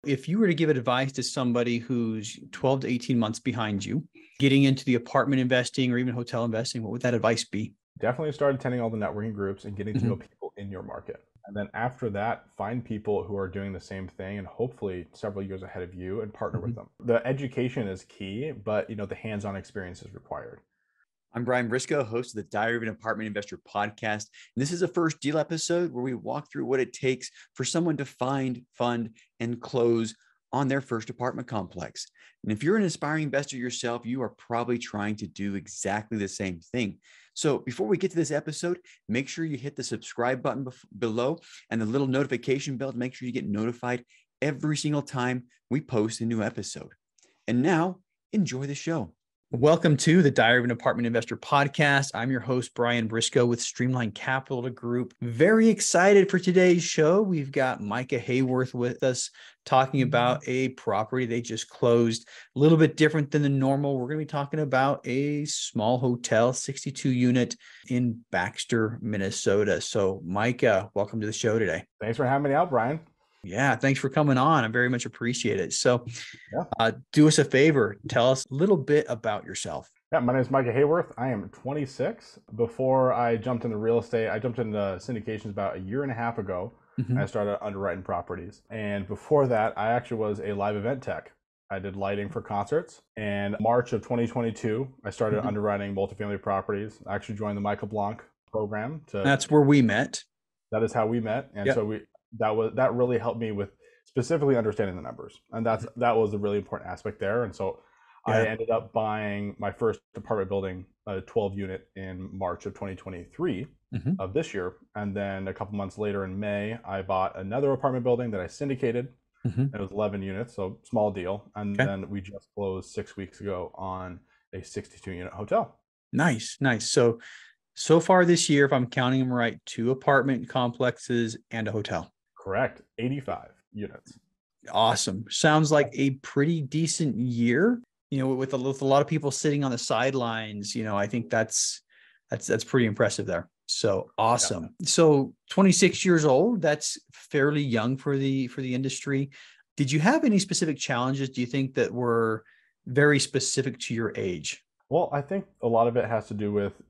if you were to give advice to somebody who's 12 to 18 months behind you, getting into the apartment investing or even hotel investing, what would that advice be? Definitely start attending all the networking groups and getting to know Mhm. people in your market. And then after that, find people who are doing the same thing and hopefully several years ahead of you and partner with Mhm. them. The education is key, but the hands-on experience is required. I'm Brian Briscoe, host of the Diary of an Apartment Investor podcast. And this is a first deal episode where we walk through what it takes for someone to find, fund, and close on their first apartment complex. And if you're an aspiring investor yourself, you are probably trying to do exactly the same thing. So before we get to this episode, make sure you hit the subscribe button below and the little notification bell to make sure you get notified every single time we post a new episode. And now, enjoy the show. Welcome to the Diary of an Apartment Investor podcast. I'm your host, Brian Briscoe with Streamline Capital Group. Very excited for today's show. We've got Micah Haworth with us talking about a property they just closed. A little bit different than the normal. We're going to be talking about a small hotel, 62 unit in Baxter, Minnesota. So Micah, welcome to the show today. Thanks for having me out, Brian. Yeah, thanks for coming on. I very much appreciate it. So Yeah. do us a favor. Tell us a little bit about yourself. Yeah, my name is Micah Haworth. I am 26. Before I jumped into real estate, I jumped into syndications about a year and a half ago. I Mhm. started underwriting properties. And before that, I actually was a live event tech. I did lighting for concerts. And March of 2022, I started Mhm. underwriting multifamily properties. I actually joined the Michael Blanc program. That's where we met. That is how we met. And Yep. so that really helped me with specifically understanding the numbers. And that was a really important aspect there. And so I Yeah. ended up buying my first apartment building, a 12 unit, in March of 2023 Mhm. of this year. And then a couple months later in May, I bought another apartment building that I syndicated. Mhm. It was 11 units, so small deal. And Okay. then we just closed 6 weeks ago on a 62 unit hotel. Nice. Nice. So far this year, if I'm counting them right, 2 apartment complexes and a hotel. Correct. 85 units. Awesome. Sounds like a pretty decent year. With a lot of people sitting on the sidelines, I think that's pretty impressive there. So Yeah. awesome. So 26 years old, that's fairly young for the industry. Did you have any specific challenges, do you think, that were very specific to your age? Well, I think a lot of it has to do with,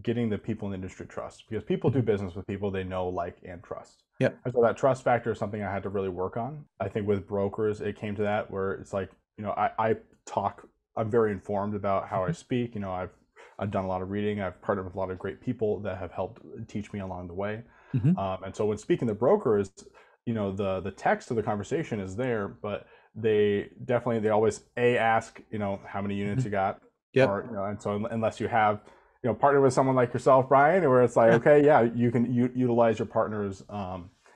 getting the people in the industry trust, because people do Mhm. business with people they know, like, and trust. Yep. And so that trust factor is something I had to really work on. I think with brokers, it came to that where it's like, I talk, I'm very informed about how I Mhm. speak. I've done a lot of reading. I've partnered with a lot of great people that have helped teach me along the way. Mhm. And so when speaking to brokers, the text of the conversation is there, but they always ask, how many units Mhm. you got, Yep. or and so unless you have partner with someone like yourself, Brian, where it's like, Yeah. okay, yeah, you can utilize your partner's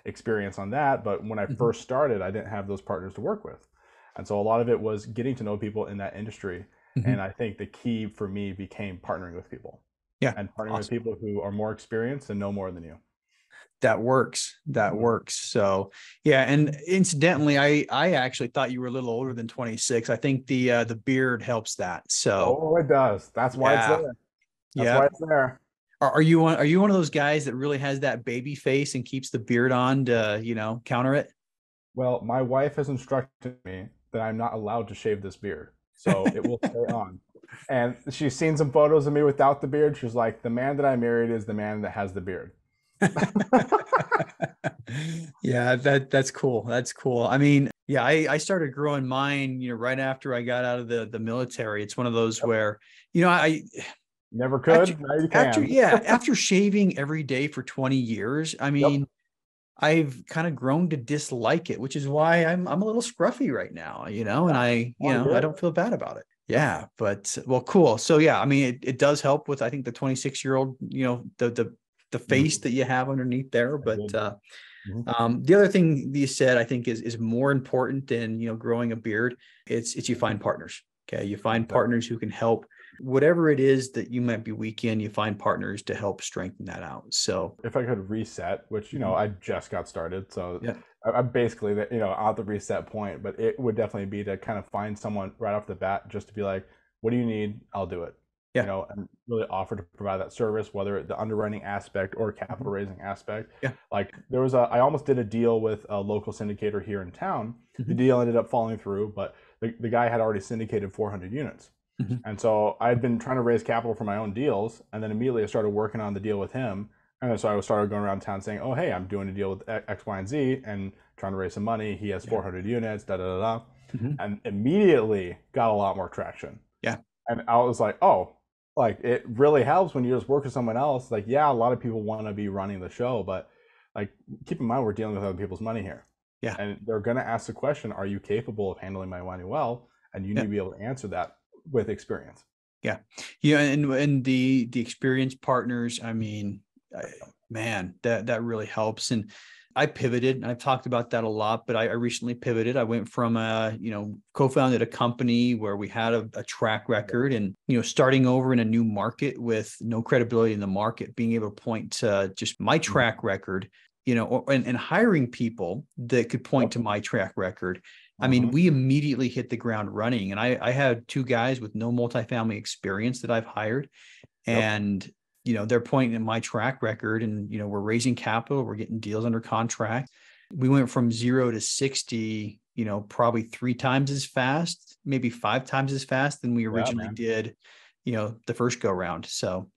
experience on that. But when I Mhm. first started, I didn't have those partners to work with, and so a lot of it was getting to know people in that industry. And Mhm. I think the key for me became partnering with people, Yeah. and partnering with Awesome. people who are more experienced and know more than you. That works. That Mhm. works. So yeah. And incidentally, I actually thought you were a little older than 26. I think the beard helps that. So Oh, it does. That's why it's yeah. there. That's why Yep. it's there. Are you one of those guys that really has that baby face and keeps the beard on to, counter it? Well, my wife has instructed me that I'm not allowed to shave this beard, so it will stay on. And she's seen some photos of me without the beard. She's like, the man that I married is the man that has the beard. Yeah, that's cool. That's cool. I mean, yeah, I started growing mine, right after I got out of the military. It's one of those Yep. where, I Never after could. Now you after can. yeah, after shaving every day for 20 years, I Yep. mean, I've kind of grown to dislike it, which is why I'm a little scruffy right now, and Yeah. Want to I hear it? don't feel bad about it. Yeah, but well, cool. So yeah, I mean, it does help with, I think, the 26-year-old, the face Mhm. that you have underneath there. I But did. Mhm. the other thing that you said, I think, is more important than, growing a beard. It's you find partners. Okay, you find Exactly. partners who can help whatever it is that you might be weak in. You find partners to help strengthen that out. So If I could reset, which mhm. I just got started, so Yeah. I'm basically at the reset point. But it would definitely be to kind of find someone right off the bat, just to be like, "What do you need? I'll do it." Yeah. and really offer to provide that service, whether the underwriting aspect or capital raising aspect. Yeah. Like I almost did a deal with a local syndicator here in town. The Mhm. deal ended up falling through, but the guy had already syndicated 400 units. Mhm. And so I had been trying to raise capital for my own deals. And then immediately I started working on the deal with him. And then so I started going around town saying, oh, hey, I'm doing a deal with X, Y, and Z and trying to raise some money. He has Yeah. 400 units, da, da, da, da. Mhm. And immediately got a lot more traction. Yeah. And I was like, oh, like it really helps when you just work with someone else. Like, yeah, a lot of people want to be running the show, but like keep in mind, we're dealing with other people's money here. Yeah. And they're going to ask the question, are you capable of handling my money well? And you need Yeah. to be able to answer that with experience. Yeah. Yeah. And the experienced partners, I mean, man, that really helps. And I pivoted. I've talked about that a lot, but I recently pivoted. I went from co-founded a company where we had a track record, and, starting over in a new market with no credibility in the market, being able to point to just my track record, and hiring people that could point to my track record. I mean, we immediately hit the ground running, and I had two guys with no multifamily experience that I've hired, and they're pointing at my track record, and we're raising capital, we're getting deals under contract. We went from 0 to 60, probably 3 times as fast, maybe 5 times as fast than we originally did, the first go round. So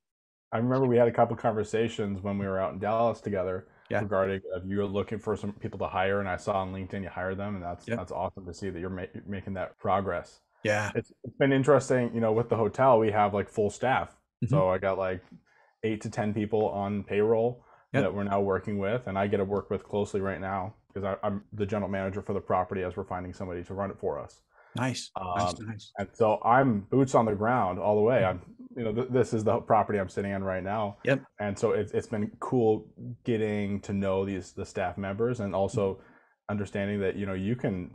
I remember we had a couple of conversations when we were out in Dallas together regarding if you're looking for some people to hire, and I saw on LinkedIn you hire them, and that's awesome to see that you're making that progress. Yeah. It's been interesting, with the hotel, we have like full staff. So I got like 8 to 10 people on payroll that we're now working with, and I get to work with closely right now because I'm the general manager for the property as we're finding somebody to run it for us. Nice. Nice. And so I'm boots on the ground all the way. I'm, this is the property I'm sitting in right now. Yep. And so it's been cool getting to know the staff members, and also understanding that,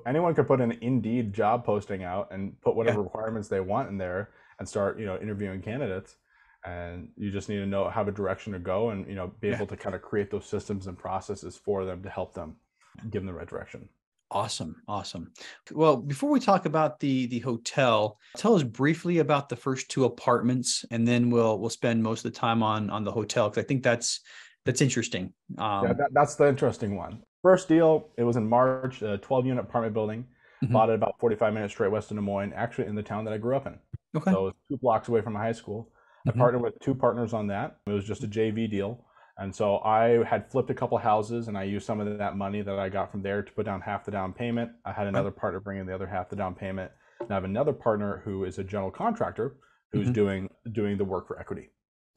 anyone could put an Indeed job posting out and put whatever requirements they want in there and start, interviewing candidates. And you just need to have a direction to go, and, be able to kind of create those systems and processes for them to help them give them the right direction. Awesome. Well, before we talk about the hotel, tell us briefly about the first 2 apartments, and then we'll spend most of the time on the hotel, because I think that's interesting. That's the interesting one. First deal, it was in March, a 12-unit apartment building. Bought it about 45 minutes straight west of Des Moines, actually in the town that I grew up in. Okay. So it was 2 blocks away from my high school. I partnered with 2 partners on that. It was just a JV deal. And so I had flipped a couple houses, and I used some of that money that I got from there to put down half the down payment. I had another partner bring in the other half the down payment. And I have another partner who is a general contractor who's doing the work for equity.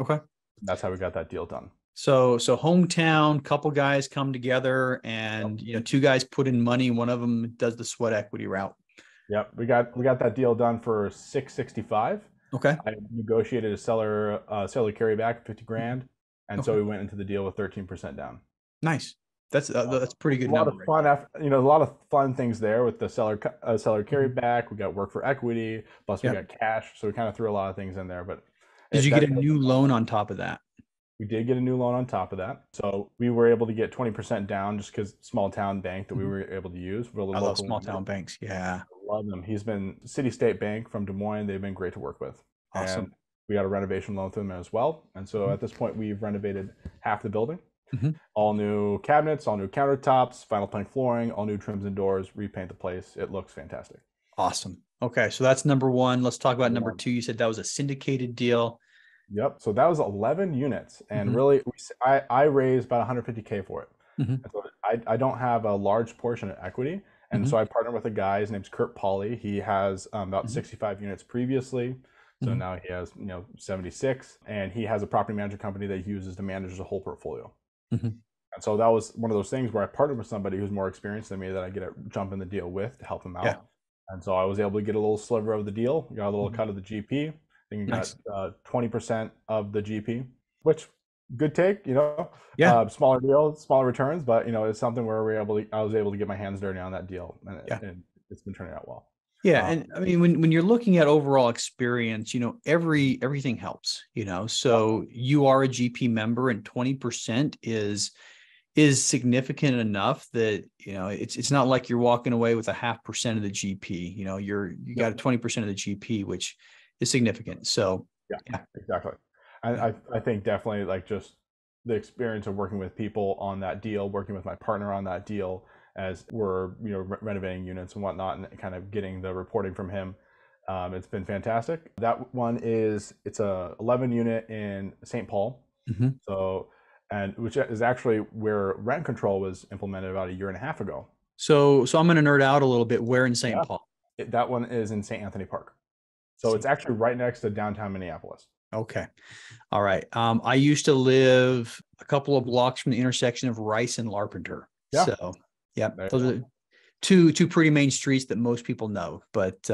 Okay. That's how we got that deal done. So hometown, couple guys come together, and 2 guys put in money. One of them does the sweat equity route. Yep, we got that deal done for $665. Okay. I negotiated a seller carryback, $50,000, and so we went into the deal with 13% down. Nice. That's pretty good. A lot of fun, a lot of fun things there with the seller carryback. We got work for equity, plus we got cash, so we kind of threw a lot of things in there. But did you get a new loan on top of that? We did get a new loan on top of that, so we were able to get 20% down just because small town bank that we were able to use. I love small town banks. Yeah, I love them. He's been City State Bank from Des Moines. They've been great to work with. Awesome. And we got a renovation loan through them as well. And so at this point, we've renovated half the building. All new cabinets, all new countertops, final plank flooring, all new trims and doors, repaint the place. It looks fantastic. Awesome. Okay, so that's number 1. Let's talk about number 2. You said that was a syndicated deal. Yep. So that was 11 units, and really, I raised about $150K for it. And so I don't have a large portion of equity, and so I partnered with a guy. His name's Kurt Pauly. He has about 65 units previously, so now he has 76, and he has a property management company that he uses to manage the whole portfolio. And so that was one of those things where I partnered with somebody who's more experienced than me that I get to jump in the deal with to help him out. Yeah. And so I was able to get a little sliver of the deal, got a little cut of the GP. I think you got 20% of the GP, which good take, smaller deal, smaller returns, but it's something where I was able to get my hands dirty on that deal, and it's been turning out well. Yeah, and I mean, when you're looking at overall experience, everything helps. So you are a GP member, and 20% is significant enough that it's not like you're walking away with a 0.5% of the GP. You got a 20% of the GP, which is significant. So Yeah, Yeah. exactly. Yeah. I think definitely like just the experience of working with people on that deal, working with my partner on that deal as we're renovating units and whatnot, and kind of getting the reporting from him. It's been fantastic. That one it's a 11 unit in St. Paul. Hmm. So, and which is actually where rent control was implemented about a year and a half ago. So I'm going to nerd out a little bit. Where in St. Yeah. Paul? That one is in St. Anthony Park. So it's St. actually right next to downtown Minneapolis. Okay. All right. I used to live a couple of blocks from the intersection of Rice and Larpenteur. Yeah. So, yeah, There those you are two pretty main streets that most people know, but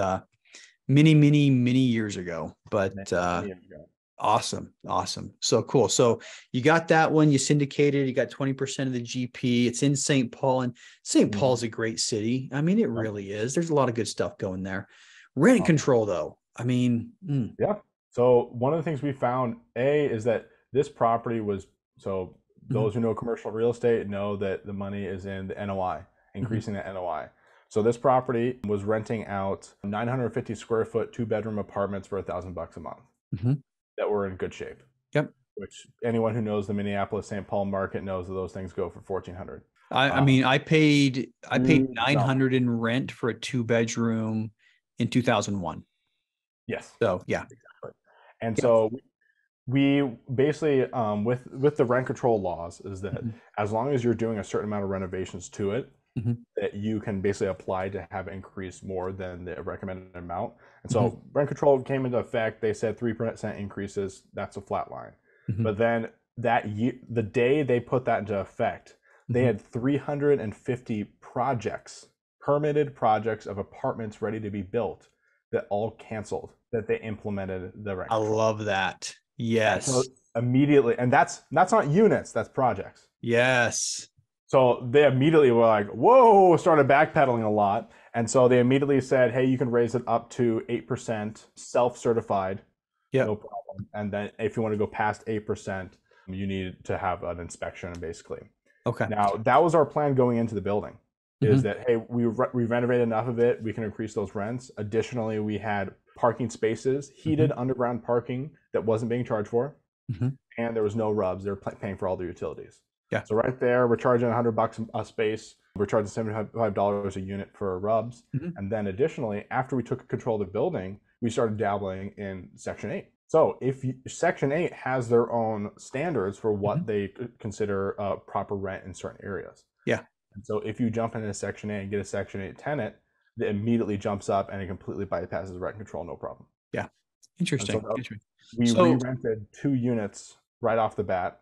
many years ago. But many years ago. awesome. So cool. So you got that one, you syndicated, you got 20% of the GP. It's in St. Paul, and St. Paul's a great city. I mean, it Yep. really is. There's a lot of good stuff going there. Rent control, though. I mean, Yeah. So one of the things we found, is that this property was, so those who know commercial real estate know that the money is in the NOI, increasing the NOI. So this property was renting out 950 square foot, 2-bedroom apartments for $1,000 a month that were in good shape. Yep. Which anyone who knows the Minneapolis St. Paul market knows that those things go for $1,400. I mean, I paid Huge 900 in rent for a 2-bedroom in 2001. Yes. So yeah. Exactly. And Yeah. so we basically, with the rent control laws, is that as long as you're doing a certain amount of renovations to it, that you can basically apply to have it increase more than the recommended amount. And so rent control came into effect. They said 3% increases. That's a flat line. But then that year, the day they put that into effect, they had 350 projects, permitted projects of apartments ready to be built that all canceled, that they implemented the rent I control. love that. Yes. So immediately, and that's not units, that's projects. Yes. So they immediately were like, whoa, started backpedaling a lot. And so they immediately said, hey, you can raise it up to 8% self-certified. Yep. No problem. And then if you want to go past 8%, you need to have an inspection, basically. Okay. Now, that was our plan going into the building, is that, hey, we renovated enough of it, we can increase those rents. Additionally, we had parking spaces, heated underground parking that wasn't being charged for, and there was no rubs. They were paying for all the utilities. Yeah. So right there, we're charging $100 a space. We're charging $75 a unit for rubs. And then additionally, after we took control of the building, we started dabbling in Section 8. So if Section 8 has their own standards for what they consider proper rent in certain areas. Yeah. And so if you jump into Section 8 and get a Section 8 tenant, it immediately jumps up and it completely bypasses rent control, no problem. Yeah. Interesting. We re-rented 2 units right off the bat.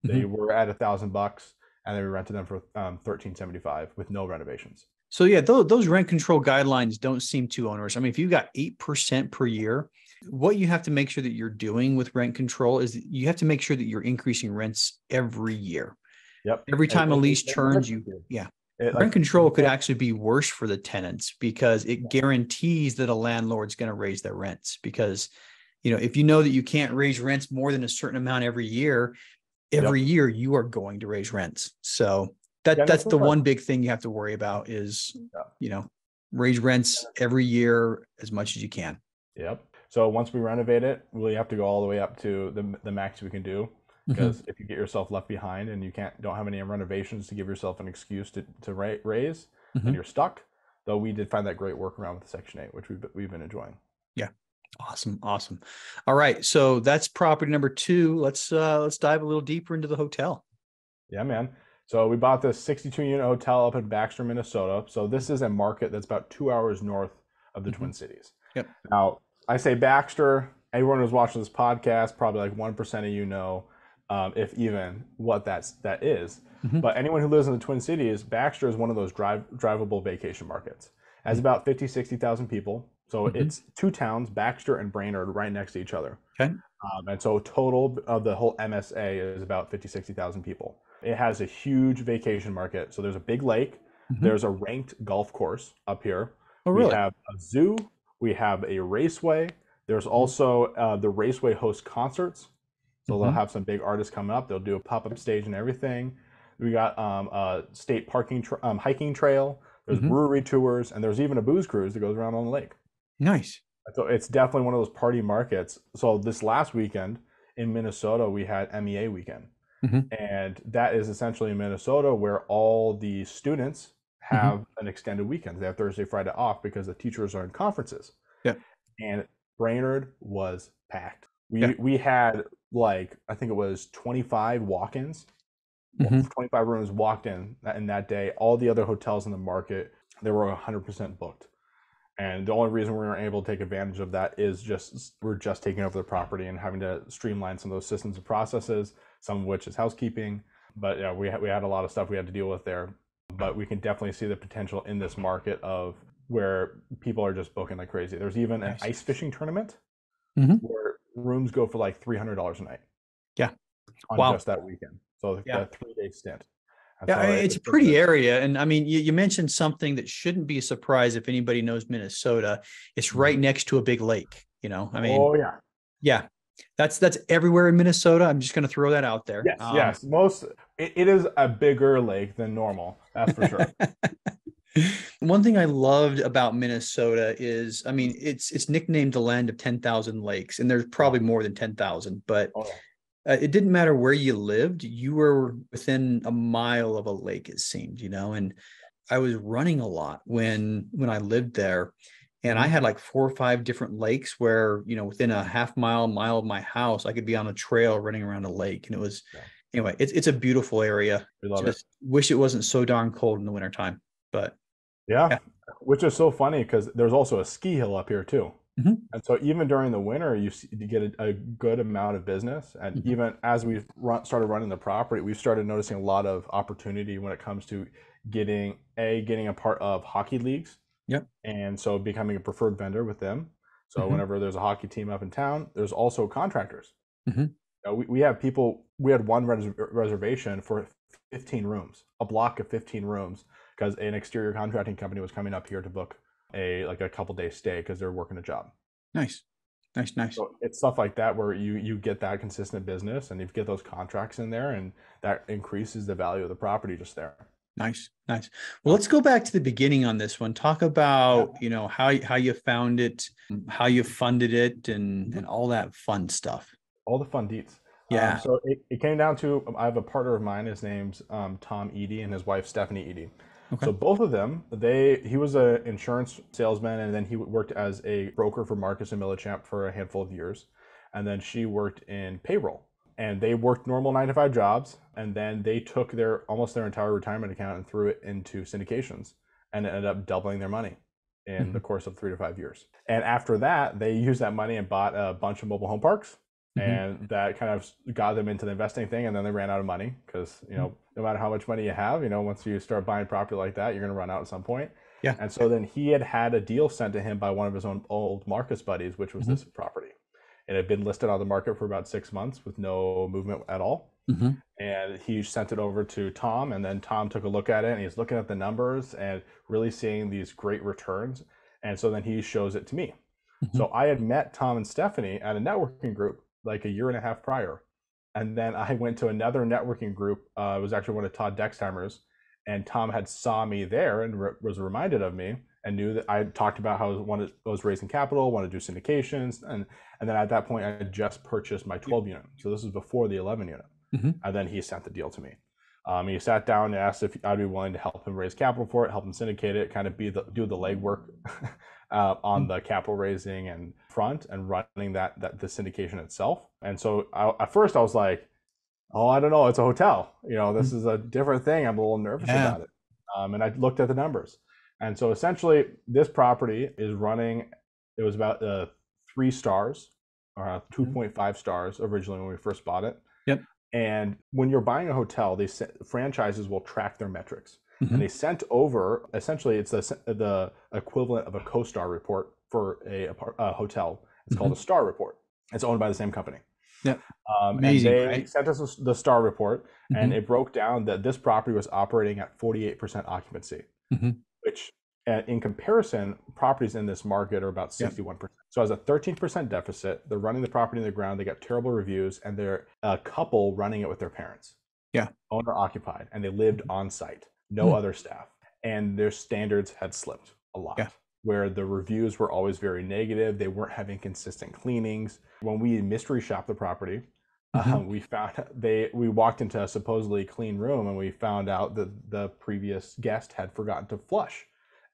They were at $1,000, and then we rented them for $1,375 with no renovations. So yeah, those rent control guidelines don't seem too onerous. I mean, if you got 8% per year, what you have to make sure that you're doing with rent control is you have to make sure that you're increasing rents every year. Yep. Every time a lease turns, rent control could actually be worse for the tenants because it guarantees that a landlord's going to raise their rents. Because, if you know that you can't raise rents more than a certain amount every year you are going to raise rents. So that's the one big thing you have to worry about is, raise rents every year as much as you can. Yep. So once we renovate it, we have to go all the way up to the max we can do. Because if you get yourself left behind and you don't have any renovations to give yourself an excuse to raise, then you're stuck. Though we did find that great workaround with Section 8, which we've been enjoying. Yeah. Awesome. All right. So that's property number 2. Let's dive a little deeper into the hotel. Yeah, man. So we bought this 62-unit hotel up in Baxter, Minnesota. So this is a market that's about 2 hours north of the Twin Cities. Yep. Now, I say Baxter, everyone who's watching this podcast, probably like 1% of you know, if even, what that is. But anyone who lives in the Twin Cities, Baxter is one of those drivable vacation markets. It has about 50, 60,000 people. So it's 2 towns, Baxter and Brainerd, right next to each other. Okay. And so total of the whole MSA is about 50, 60,000 people. It has a huge vacation market. So there's a big lake. There's a ranked golf course up here. Oh, really? We have a zoo. We have a raceway. There's also the raceway hosts concerts. So they'll have some big artists coming up. They'll do a pop-up stage and everything. We got a state parking hiking trail. There's brewery tours, and there's even a booze cruise that goes around on the lake. Nice. So it's definitely one of those party markets. So this last weekend in Minnesota, we had MEA weekend. Hmm. And that is essentially in Minnesota where all the students Hmm. have an extended weekend. They have Thursday, Friday off because the teachers are in conferences. Yeah. And Brainerd was packed. Yeah. We had like, I think it was 25 walk-ins, Hmm. 25 rooms walked in that day. All the other hotels in the market, they were 100% booked. And the only reason we weren't able to take advantage of that is just we're just taking over the property and having to streamline some of those systems and processes, some of which is housekeeping. But yeah, we had a lot of stuff we had to deal with there. But we can definitely see the potential in this market of where people are just booking like crazy. There's even an Nice. ice fishing tournament Hmm. where rooms go for like $300 a night Yeah. on Wow. just that weekend. So Yeah. the 3 day stint. And Yeah, so it's a pretty area. And I mean, you mentioned something that shouldn't be a surprise if anybody knows Minnesota. It's right next to a big lake, I mean, oh yeah. yeah, that's everywhere in Minnesota. I'm just going to throw that out there. Yes, yes. It is a bigger lake than normal. That's for sure. One thing I loved about Minnesota is, I mean, it's nicknamed the land of 10,000 lakes, and there's probably Wow. more than 10,000, but Oh yeah. it didn't matter where you lived, you were within a mile of a lake, it seemed, and I was running a lot when I lived there. And I Mhm. had like 4 or 5 different lakes where, within a mile of my house, I could be on a trail running around a lake. And it was, Yeah. anyway, it's a beautiful area. We love it. Just wish it wasn't so darn cold in the wintertime. But Yeah, yeah. which is so funny because there's also a ski hill up here too. Mhm. And so even during the winter, you get a good amount of business. And Mhm. even as we've started running the property, we've started noticing a lot of opportunity when it comes to getting a part of hockey leagues, Yep. and so becoming a preferred vendor with them. So Mhm. whenever there's a hockey team up in town, there's also contractors. Mhm. We have people. We had one reservation for 15 rooms, a block of 15 rooms, because an exterior contracting company was coming up here to book a couple days stay because they're working a job. Nice. Nice. Nice. So it's stuff like that where you get that consistent business and you get those contracts in there, and that increases the value of the property just there. Nice, nice. Well, let's go back to the beginning on this one. Talk Yeah. about, how you found it, how you funded it, and all that fun stuff. All the fun deets. Yeah. So it came down to I have a partner of mine. His name's Tom Eady and his wife Stephanie Eady. Okay. So both of them, he was an insurance salesman, and then he worked as a broker for Marcus and Millichamp for a handful of years, and then she worked in payroll. And they worked normal 9 to 5 jobs, and then they took almost their entire retirement account and threw it into syndications, and it ended up doubling their money in the Hmm. course of 3 to 5 years. And after that, they used that money and bought a bunch of mobile home parks, Hmm. and that kind of got them into the investing thing. And then they ran out of money because no matter how much money you have, once you start buying property like that, you're going to run out at some point. Yeah. And so then he had a deal sent to him by one of his own old Marcus buddies, which was Hmm. this property. It had been listed on the market for about 6 months with no movement at all. Hmm. And he sent it over to Tom, and then Tom took a look at it, and he's looking at the numbers and really seeing these great returns. And so then he shows it to me. Hmm. So I had met Tom and Stephanie at a networking group like a year and a half prior. And then I went to another networking group. It was actually one of Todd Dexheimer's, and Tom had saw me there and was reminded of me and knew that I talked about how I was raising capital, wanted to do syndications, and then at that point I had just purchased my 12 unit. So this was before the 11 unit. Hmm. And then he sent the deal to me. He sat down and asked if I'd be willing to help him raise capital for it, help him syndicate it, kind of do the legwork on the capital raising and front and running the syndication itself. And so at first I was like, oh, I don't know, it's a hotel. This is a different thing. I'm a little nervous Yeah. about it. And I looked at the numbers. And so essentially this property is running, it was about 3 stars, or 2.5 stars originally when we first bought it. Yep. And when you're buying a hotel, franchises will track their metrics. And Hmm. they sent over, essentially, it's the equivalent of a CoStar report for a hotel. It's called a Hmm. Star Report. It's owned by the same company. Yep. And Amazing, they right? sent us the Star Report, and Hmm. it broke down that this property was operating at 48% occupancy, Hmm. which in comparison, properties in this market are about Yep. 61%. So as a 13% deficit, they're running the property in the ground. They got terrible reviews, and they're a couple running it with their parents. Yeah. Owner occupied, and they lived on site, no Mm. other staff, and their standards had slipped a Yeah. lot. where the reviews were always very negative. They weren't having consistent cleanings. When we mystery shopped the property, we found we walked into a supposedly clean room and we found out that the previous guest had forgotten to flush,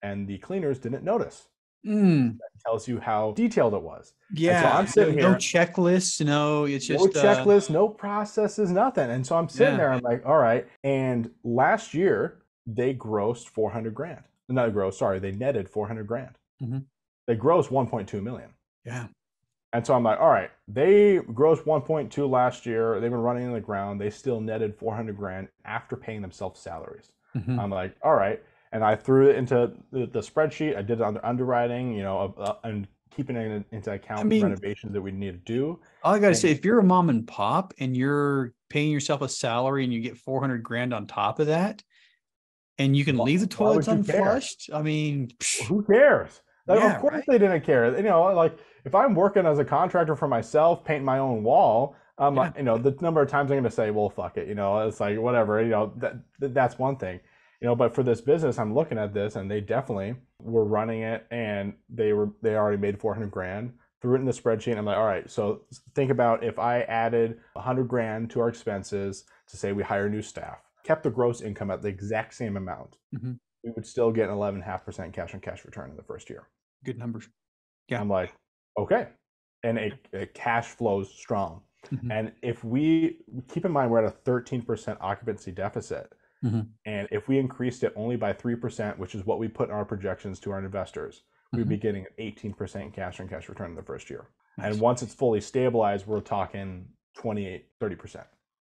and the cleaners didn't notice. Mm. That tells you how detailed it was. Yeah. And so I'm sitting here, no checklists. No, it's just no checklists, no processes, nothing. And so I'm sitting there. I'm like, all right. And last year they grossed 400 grand. Not gross, sorry, they netted 400 grand. They grossed 1.2 million. Yeah. And so I'm like, all right, they grossed 1.2 last year. They've been running in the ground. They still netted 400 grand after paying themselves salaries. I'm like, all right. And I threw it into the spreadsheet. I did it on the underwriting, and keeping it into account renovations that we need to do. All I got to say, if you're a mom and pop and you're paying yourself a salary and you get 400 grand on top of that, and you can leave the toilets unflushed, I mean, who cares? Like, of course they didn't care. Like if I'm working as a contractor for myself, painting my own wall, the number of times I'm going to say, well, fuck it. It's like, whatever, that's one thing. But for this business, I'm looking at this and they definitely were running it, and they already made 400 grand, threw it in the spreadsheet. And I'm like, all right, so think about if I added 100 grand to our expenses to say we hire new staff, kept the gross income at the exact same amount, we would still get an 11.5% cash on cash return in the first year. Good numbers. Yeah. I'm like, okay. And it cash flows strong. And if we keep in mind, we're at a 13% occupancy deficit. And if we increased it only by 3%, which is what we put in our projections to our investors, we'd be getting an 18% cash on cash return in the first year. Nice. And once it's fully stabilized, we're talking 28, 30%.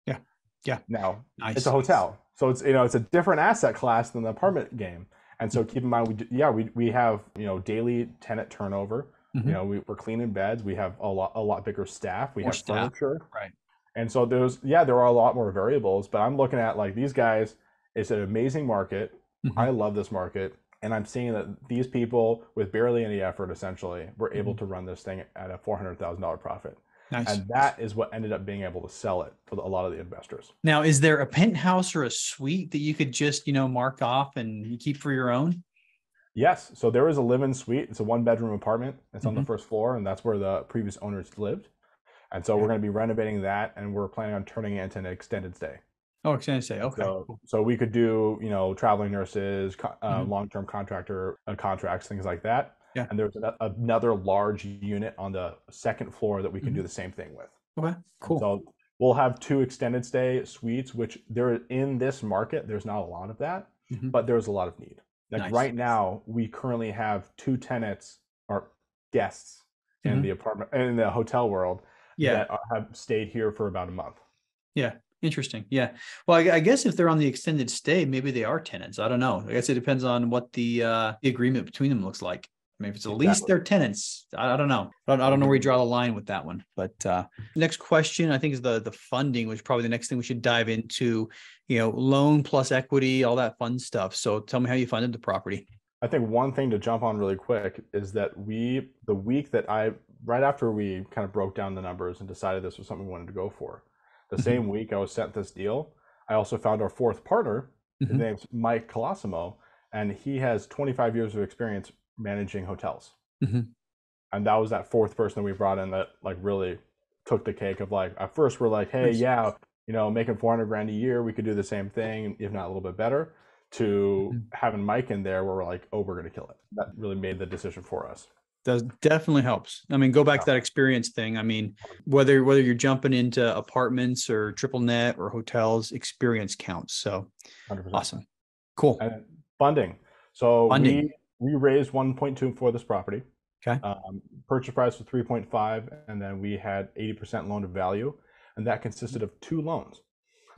Yeah. Yeah. Now it's a hotel. So it's, it's a different asset class than the apartment game. And so keep in mind, we have, daily tenant turnover. We're cleaning beds. We have a lot bigger staff. We have furniture. Right. And so there are a lot more variables, but I'm looking at like these guys, it's an amazing market. I love this market. And I'm seeing that these people with barely any effort, essentially, were able to run this thing at a $400,000 profit. Nice. And that is what ended up being able to sell it for a lot of the investors. Now, is there a penthouse or a suite that you could just, mark off and you keep for your own? Yes. So there is a live-in suite. It's a 1-bedroom apartment. It's on the first floor, and that's where the previous owners lived. And so we're going to be renovating that, and we're planning on turning it into an extended stay. Oh, extended stay. Okay. So we could do, traveling nurses, long-term contractor contracts, things like that. Yeah. And there's another large unit on the second floor that we can do the same thing with. Okay, cool. So we'll have 2 extended stay suites, which there in this market, there's not a lot of that, but there's a lot of need. Like right now, we currently have 2 tenants or guests in the apartment, in the hotel world that have stayed here for about a month. Yeah. Interesting. Yeah. Well, I guess if they're on the extended stay, maybe they are tenants. I don't know. I guess it depends on what the agreement between them looks like. I mean, if it's a lease, they're tenants. I don't know. I don't know where you draw the line with that one. But next question, I think, is the funding, which is probably the next thing we should dive into. Loan plus equity, all that fun stuff. So tell me how you funded the property. I think one thing to jump on really quick is that the week that right after we kind of broke down the numbers and decided this was something we wanted to go for, the same week I was sent this deal, I also found our 4th partner. His name's Mike Colosimo, and he has 25 years of experience managing hotels. And that was that 4th person that we brought in that like really took the cake of like, at first we're like, hey, making 400 grand a year, we could do the same thing, if not a little bit better, to having Mike in there where we're like, oh, we're going to kill it. That really made the decision for us. That definitely helps. I mean, go back to that experience thing. I mean, whether you're jumping into apartments or triple net or hotels, experience counts. So 100%. Awesome. Cool. And funding. So we raised 1.2 for this property. Okay. Purchase price was 3.5, and then we had 80% loan to value, and that consisted of 2 loans.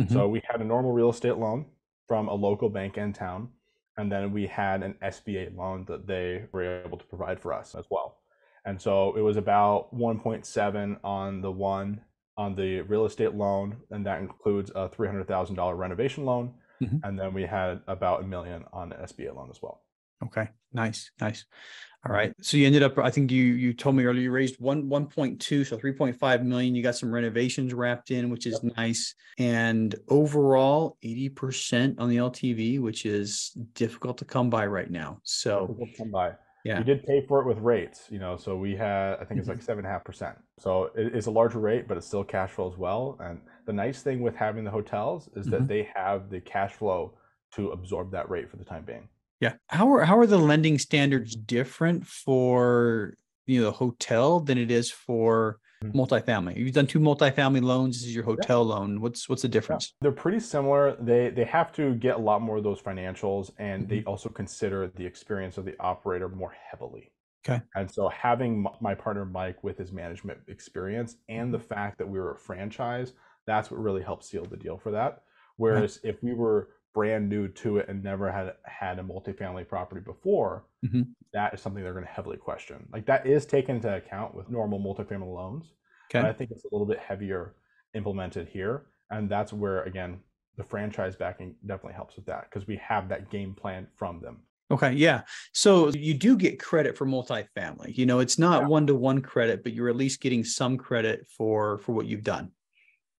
So we had a normal real estate loan from a local bank in town, and then we had an SBA loan that they were able to provide for us as well. And so it was about 1.7 on the real estate loan, and that includes a $300,000 renovation loan. And then we had about $1 million on the SBA loan as well. Okay. Nice. All right. So you ended up, I think you told me earlier, you raised 1.2, so 3.5 million. You got some renovations wrapped in, which is nice. And overall 80% on the LTV, which is difficult to come by right now. So difficult to come by. We Yeah. did pay for it with rates, so we had, I think it's like 7.5%. So it's a larger rate, but it's still cash flow as well. And the nice thing with having the hotels is that Mhm. they have the cash flow to absorb that rate for the time being. Yeah. How are the lending standards different for the hotel than it is for Mhm. multifamily? You've done two multifamily loans. This is your Yeah. hotel loan. What's the Yeah, difference? they're pretty similar. They have to get a lot more of those financials, and they Mhm. also consider the experience of the operator more heavily. Okay. And so having my partner Mike with his management experience and the Mhm. fact that we were a franchise, that's what really helped seal the deal for that. Okay. Whereas if we were brand new to it and never had a multifamily property before, Mhm. that is something they're going to heavily question. Like that is taken into account with normal multifamily loans, but Okay. I think it's a little bit heavier implemented here. And that's where, again, the franchise backing definitely helps with that because we have that game plan from them. Okay. Yeah. So you do get credit for multifamily. It's not Yeah, one-to-one credit, but you're at least getting some credit for what you've done.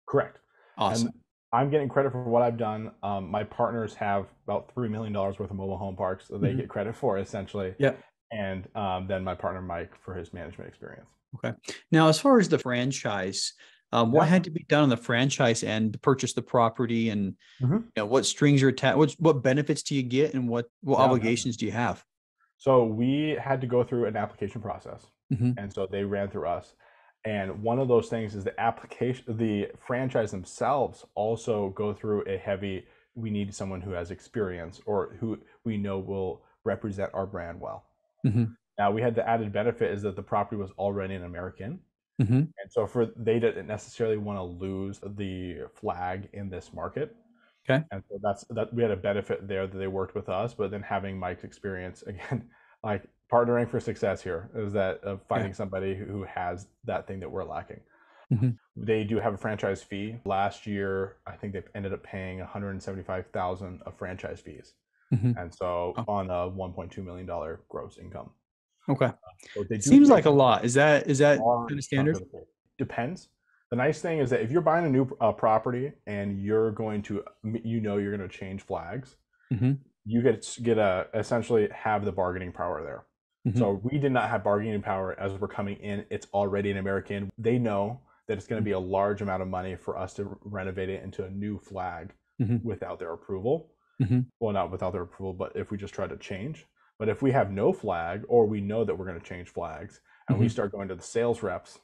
correct. And Awesome. I'm getting credit for what I've done. My partners have about $3 million worth of mobile home parks that they Mhm. get credit for essentially. Yep. And then my partner Mike for his management experience. Okay. Now, as far as the franchise, what Yeah. had to be done on the franchise end to purchase the property, and Hmm. what strings are attached? What benefits do you get, and what Yeah, man. obligations do you have? So we had to go through an application process. Hmm. And so they ran through us. And one of those things is the franchise themselves also go through a heavy, we need someone who has experience or who we know will represent our brand well. Hmm. Now we had the added benefit is that the property was already an American. Hmm. And so they didn't necessarily want to lose the flag in this market. Okay. And so that we had a benefit there that they worked with us, but then having Mike's experience again, like partnering for success here is that of Yeah. finding somebody who has that thing that we're lacking. Hmm. They do have a franchise fee. Last year, I think they ended up paying 175,000 of franchise fees, Hmm. and so Oh, on a $1.2 million gross income. okay. So they do Seems take like a lot. Is that large kind of chunk standard? of the pay. Depends. The nice thing is that if you're buying a new property and you're going to, you're going to change flags, Hmm. you get a essentially have the bargaining power there. Hmm. So we did not have bargaining power as we're coming in. It's already an American. They know that it's going to be a large amount of money for us to renovate it into a new flag Hmm. without their approval. Hmm. Well, not without their approval, but if we just try to change. But if we have no flag or we know that we're going to change flags and we Hmm. start going to the sales reps,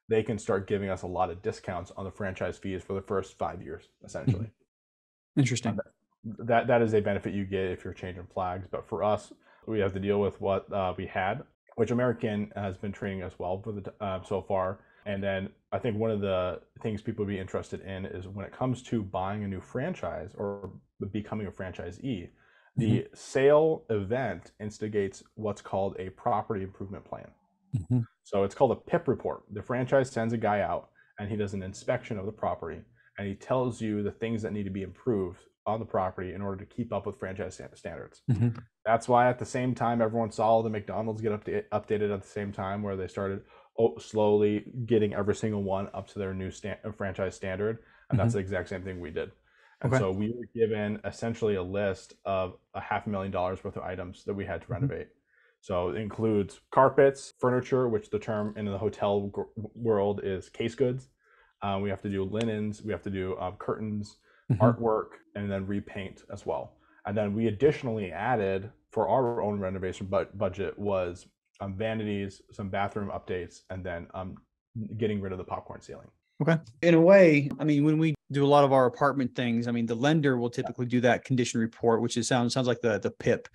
they can start giving us a lot of discounts on the franchise fees for the first 5 years, essentially. Hmm. Interesting. And that is a benefit you get if you're changing flags. But for us, we have to deal with what we had, which American has been treating us well for the so far. And then I think one of the things people would be interested in is when it comes to buying a new franchise or becoming a franchisee, Hmm. the sale event instigates what's called a property improvement plan. Hmm. So it's called a PIP report. The franchise sends a guy out and he does an inspection of the property and he tells you the things that need to be improved on the property in order to keep up with franchise standards. Hmm. That's why at the same time everyone saw the McDonald's get updated at the same time where they started slowly getting every single one up to their new franchise standard. And that's Hmm. the exact same thing we did. And Okay. so we were given essentially a list of $500,000 worth of items that we had to Hmm. renovate. So it includes carpets, furniture, which the term in the hotel world is case goods. We have to do linens, we have to do curtains, Hmm. artwork, and then repaint as well. And then we additionally added for our own renovation budget was vanities, some bathroom updates, and then getting rid of the popcorn ceiling. Okay. In a way, I mean, when we do a lot of our apartment things, I mean, the lender will Yeah. typically do that condition report, which sounds like the PIP,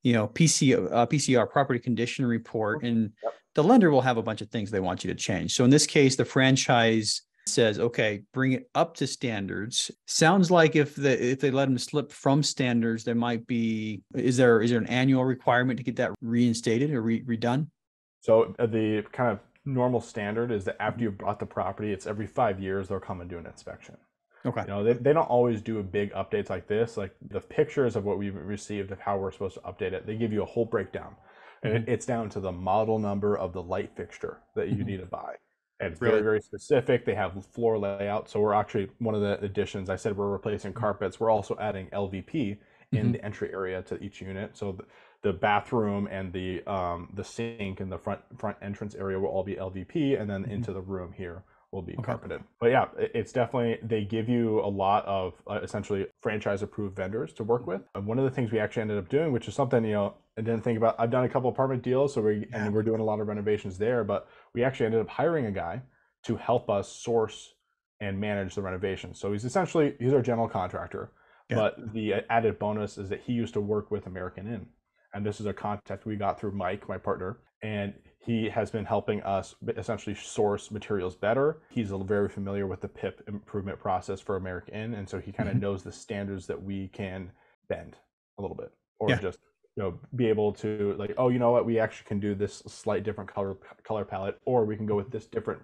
PCR, property condition report, and Yep. the lender will have a bunch of things they want you to change. So in this case, the franchise says, okay, bring it up to standards. Sounds like if they let them slip from standards, there might be, is there an annual requirement to get that reinstated or redone? So the kind of normal standard is that after you've bought the property, it's every 5 years they'll come and do an inspection. Okay. They don't always do big updates like this. Like the pictures of what we've received of how we're supposed to update it, they give you a whole breakdown. And Hmm. it's down to the model number of the light fixture that you Hmm. need to buy. And it's very, Really? very specific. They have floor layout. So we're actually, one of the additions, I said we're replacing carpets. We're also adding LVP in Hmm. the entry area to each unit. So the bathroom and the sink and the front entrance area will all be LVP, and then into the room here will be carpeted. But yeah, it's definitely, they give you a lot of essentially franchise approved vendors to work with. And one of the things we actually ended up doing, which is something, I didn't think about, I've done a couple apartment deals, and we're doing a lot of renovations there, but we actually ended up hiring a guy to help us source and manage the renovation. So he's our general contractor, but the added bonus is that he used to work with American Inn. And this is a contact we got through Mike, my partner, and he has been helping us essentially source materials better. He's very familiar with the PIP improvement process for American Inn, and so he kind of knows the standards that we can bend a little bit, or just be able to, like, oh, you know what, we actually can do this slight different color palette, or we can go with this different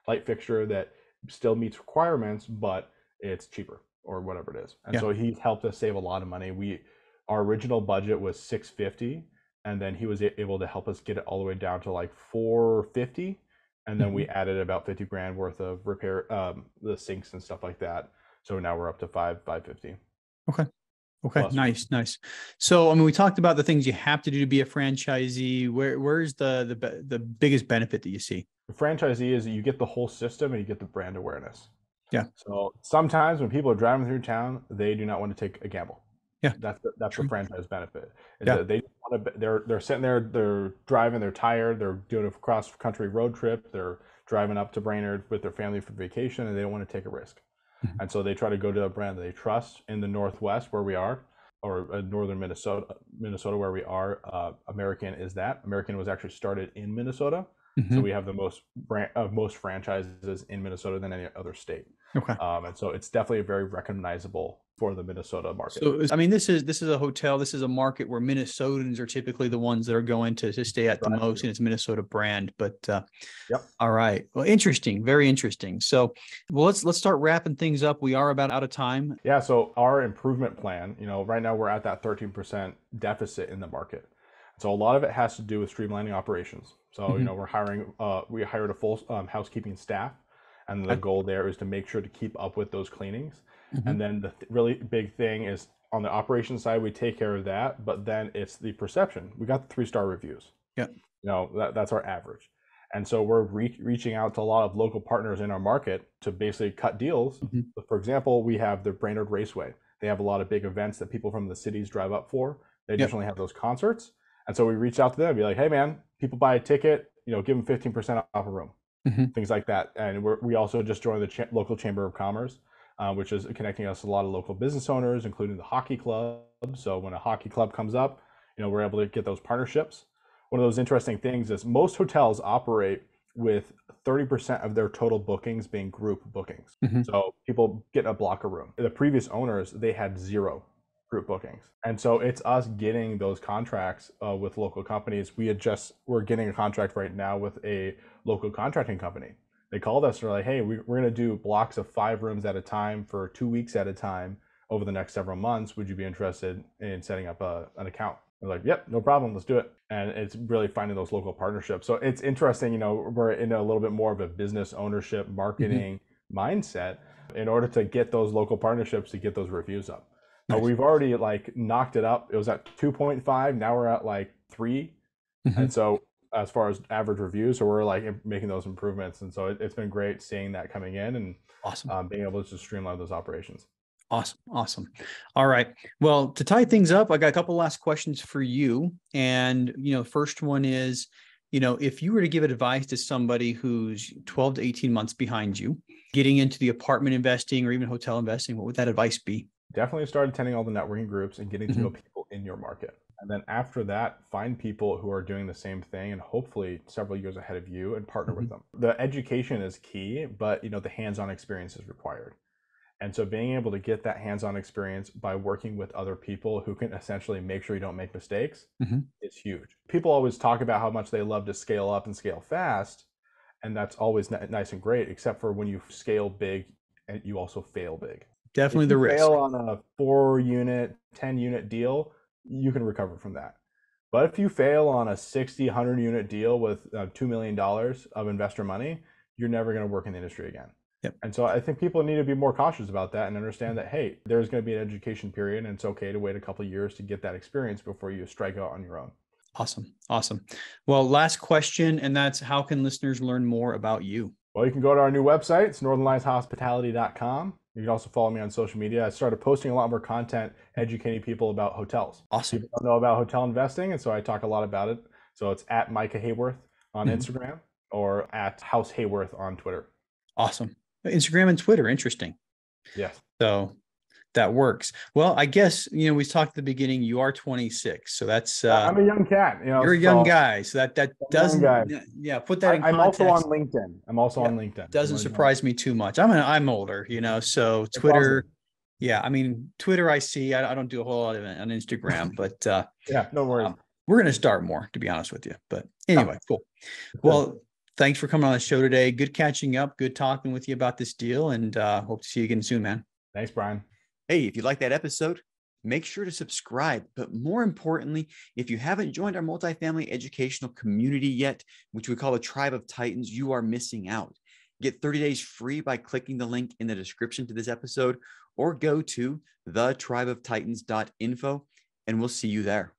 light fixture that still meets requirements, but it's cheaper, or whatever it is. And so he's helped us save a lot of money. Our original budget was $650, and then he was able to help us get it all the way down to like $450, and then we added about 50 grand worth of repair, the sinks and stuff like that. So now we're up to $550. Okay. Plus. Nice. So, I mean, we talked about the things you have to do to be a franchisee. Where's the biggest benefit that you see? The franchisee is that you get the whole system and you get the brand awareness. Yeah. So sometimes when people are driving through town, they do not want to take a gamble. Yeah. That's the franchise benefit. That they want to, they're sitting there, they're driving, they're tired, they're doing a cross country road trip, they're driving up to Brainerd with their family for vacation, and they don't want to take a risk. And so they try to go to a brand that they trust. In the Northwest where we are, or northern Minnesota where we are, American is that. American was actually started in Minnesota. So we have the most franchises in Minnesota than any other state. Okay. And so it's definitely very recognizable for the Minnesota market. So, I mean, this is a hotel. This is a market where Minnesotans are typically the ones that are going to stay at the most, and it's Minnesota brand. But all right. Well, interesting. Very interesting. So, well, let's start wrapping things up. We are about out of time. Yeah. So our improvement plan, right now we're at that 13% deficit in the market. So a lot of it has to do with streamlining operations. So, we're hiring, we hired a full housekeeping staff, and the goal there is to make sure to keep up with those cleanings. And then the really big thing is on the operations side, we take care of that, but then it's the perception. We got the 3-star reviews. Yeah. That's our average. And so we're reaching out to a lot of local partners in our market to basically cut deals. For example, we have the Brainerd Raceway. They have a lot of big events that people from the cities drive up for. They additionally have those concerts. And so we reach out to them and be like, hey man, people buy a ticket, give them 15% off a room, things like that. And we also just joined the local Chamber of Commerce, which is connecting us to a lot of local business owners, including the hockey club. So when a hockey club comes up, we're able to get those partnerships. One of those interesting things is most hotels operate with 30% of their total bookings being group bookings. So people get a block of room. The previous owners, they had 0 group bookings. And so it's us getting those contracts with local companies. We're getting a contract right now with a local contracting company. They called us and they're like, hey, we're going to do blocks of 5 rooms at a time for 2 weeks at a time over the next several months. Would you be interested in setting up an account? We're like, yep, no problem, let's do it. And it's really finding those local partnerships. So it's interesting, we're in a little bit more of a business ownership marketing mindset in order to get those local partnerships to get those reviews up. Nice. We've already knocked it up. It was at 2.5. Now we're at 3. And so as far as average reviews, so we're making those improvements. And so it's been great seeing that coming in and awesome. Being able to just streamline those operations. Awesome. All right. Well, to tie things up, I got a couple last questions for you. And, first one is, if you were to give advice to somebody who's 12 to 18 months behind you, getting into the apartment investing or even hotel investing, what would that advice be? Definitely start attending all the networking groups and getting to know people in your market. And then after that, find people who are doing the same thing and hopefully several years ahead of you and partner with them. The education is key, but the hands-on experience is required. And so being able to get that hands-on experience by working with other people who can essentially make sure you don't make mistakes is huge. People always talk about how much they love to scale up and scale fast. And that's always nice and great, except for when you scale big and you also fail big. Definitely the risk. If you fail on a 4-unit, 10-unit deal, you can recover from that. But if you fail on a 60, 100-unit deal with $2 million of investor money, you're never going to work in the industry again. Yep. And so I think people need to be more cautious about that and understand that, hey, there's going to be an education period and it's okay to wait a couple of years to get that experience before you strike out on your own. Awesome. Awesome. Well, last question, and that's how can listeners learn more about you? Well, you can go to our new website. It's northernlineshospitality.com. You can also follow me on social media. I started posting a lot more content educating people about hotels. Awesome. People don't know about hotel investing, and so I talk a lot about it. So it's at Micah Haworth on Instagram or at House Haworth on Twitter. Awesome. Instagram and Twitter. Interesting. Yes. So that works. Well, I guess, we talked at the beginning, you are 26. So that's, I'm a young cat, you're a young guy. So that doesn't, put that in context. I'm also on LinkedIn. on LinkedIn. Doesn't surprise me too much. I'm older, so Twitter. Yeah. I mean, Twitter, I see, I don't do a whole lot of it on Instagram, but, yeah, no worries. We're going to start more, to be honest with you, but anyway, cool. Well, thanks for coming on the show today. Good catching up. Good talking with you about this deal, and hope to see you again soon, man. Thanks, Brian. Hey, if you like that episode, make sure to subscribe. But more importantly, if you haven't joined our multifamily educational community yet, which we call the Tribe of Titans, you are missing out. Get 30 days free by clicking the link in the description to this episode, or go to thetribeoftitans.info, and we'll see you there.